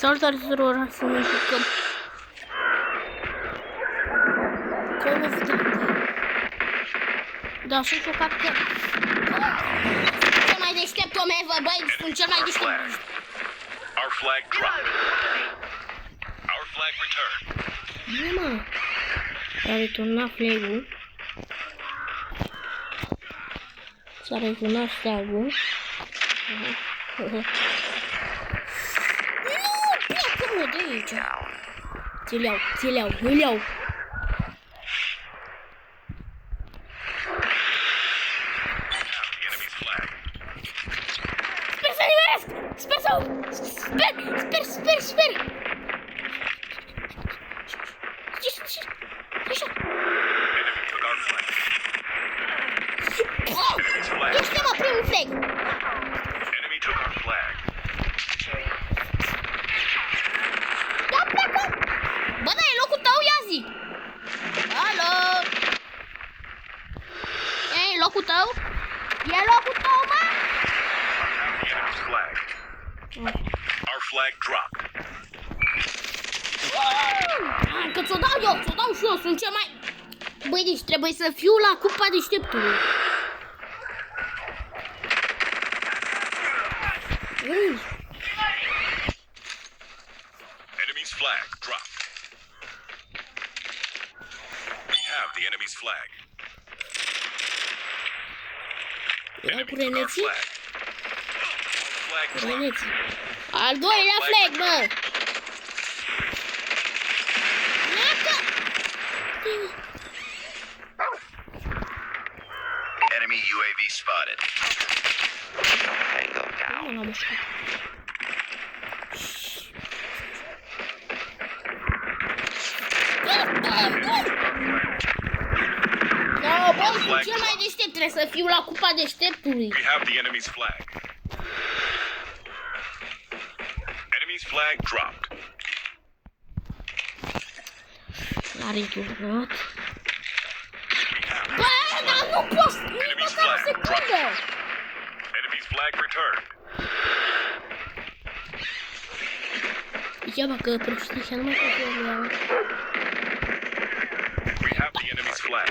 Salutare tuturor, să ne jucăm Call of Duty. Da, sunt șocat că cel mai deștept om ever, băi, sunt cel mai deștept. Our flag dropped. Our flag returned. Nu, mă. S-a returnat flag-ul. S-a returnat flag-ul. Nu, pleacă-mă de aici. Ți-l iau, îl iau. Sper să nimeresc! Sper! Ești mă primul flag! Enemy took our flag. Da, pleacă! Bă, da, e locul tău, ia zi! Alo! E locul tău? E locul tău, mă? The enemy's flag. Our flag dropped. Că ți-o dau și eu, sunt cel mai... Băi, deci trebuie să fiu la cupa deșteptului. Enemy's flag dropped. We have the enemy's flag. Ia cu Enemy took our reneții? flag. Flag dropped. Reneții. Al doilea flag, bă! Enemy UAV spotted. Tango down. Nu l-am mușcat. Da, bă, sunt cel mai deștept, trebuie să fiu la cupa deșteptului. We have the enemy's flag. Enemy's flag dropped. L-a returnat. Bă, dar nu poți, nici măcar o secundă. Enemy's flag returned. Degeaba că prostii și nu mai pot să iau. We have the enemy's flag.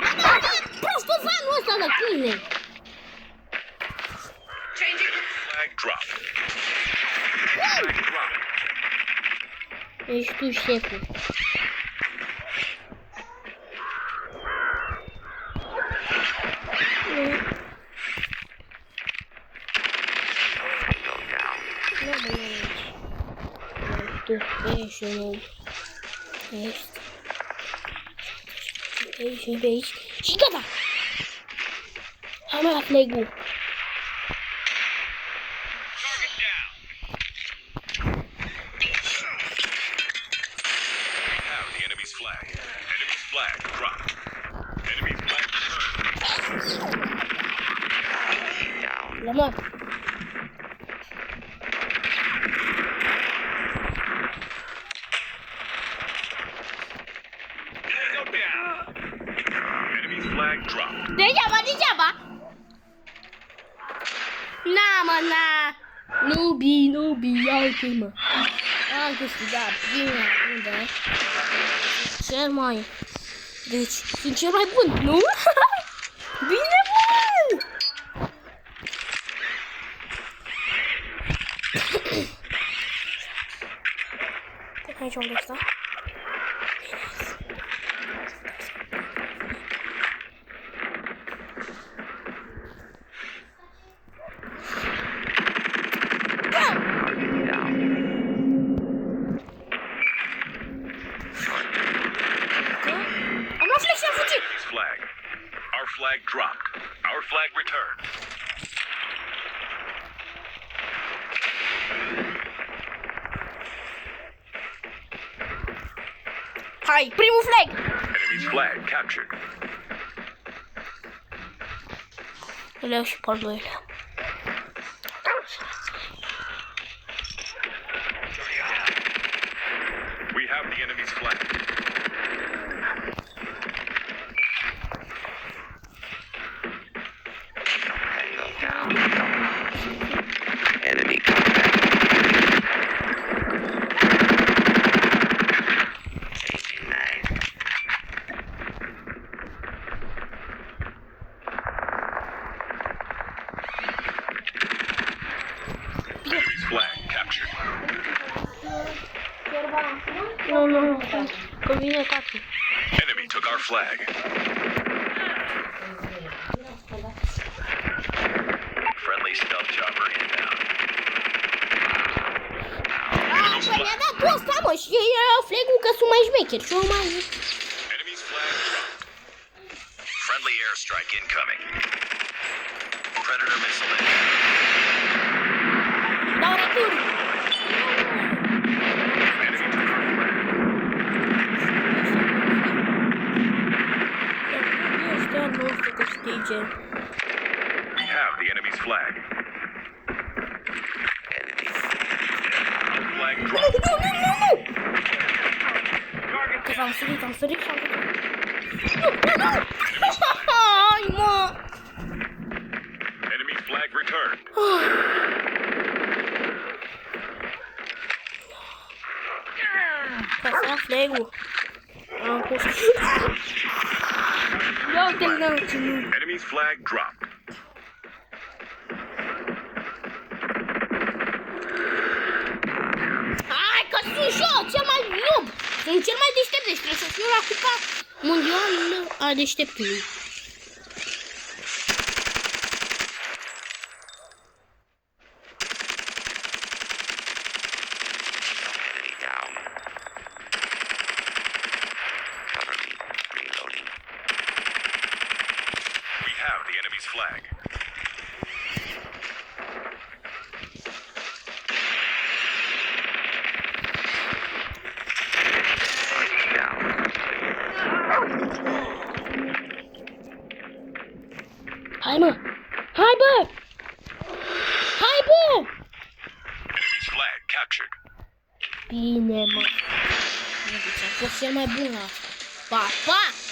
Bă, dar prostul vanul ăsta de câine. Flag dropped. Flag dropped. Ești tu șeful. Tu ești nou. Ești pe aici. Și gata! Am luat flag-ul. Have the enemy's flag. Enemy's flag dropped. Enemy's flag returned. L-am luat. Tango down. Enemy's flag dropped. Degeaba! Na, mă, na! Nubi, iau-te-mă! Am câștigat prima rundă. Cel mai... Deci, sunt cel mai bun, nu? Bine, bun! Aici unde sta? Flag. Our flag dropped. Our flag returned. Hai, primul flag! Enemy's flag captured. Îl iau și pe al doilea. We have the enemy's flag. Enemy combat. flag captured. Nu, că vine tati. Enemy took our flag. Friendly stealth chopper inbound. Că mi-a dat ăsta, mă, și era flag-ul că sunt mai șmecheri și eu mai... Enemy's flag dropped. Friendly airstrike incoming. Predator missile inbound. Dau retur. Enemy took our flag. Ăștia nu o să câștige. We have the enemy's flag. Our flag dropped. Că s-am sărit și am făcut... Nu! Hai, mă! Enemy flag returned. Că s-a flag-ul. Am pus... Ia uite-l n-am ținut. Enemy's flag dropped. Hai că sunt și eu cel mai noob. Sunt cel mai deștept, deci trebuie să fiu la cupa mondială a deșteptului. We have the enemy's flag. Hai, mă! Hai, bă! Hai, bă! Enemy's flag captured. Bine, mă. Deci a fost cel mai bun la asta. Pa, pa!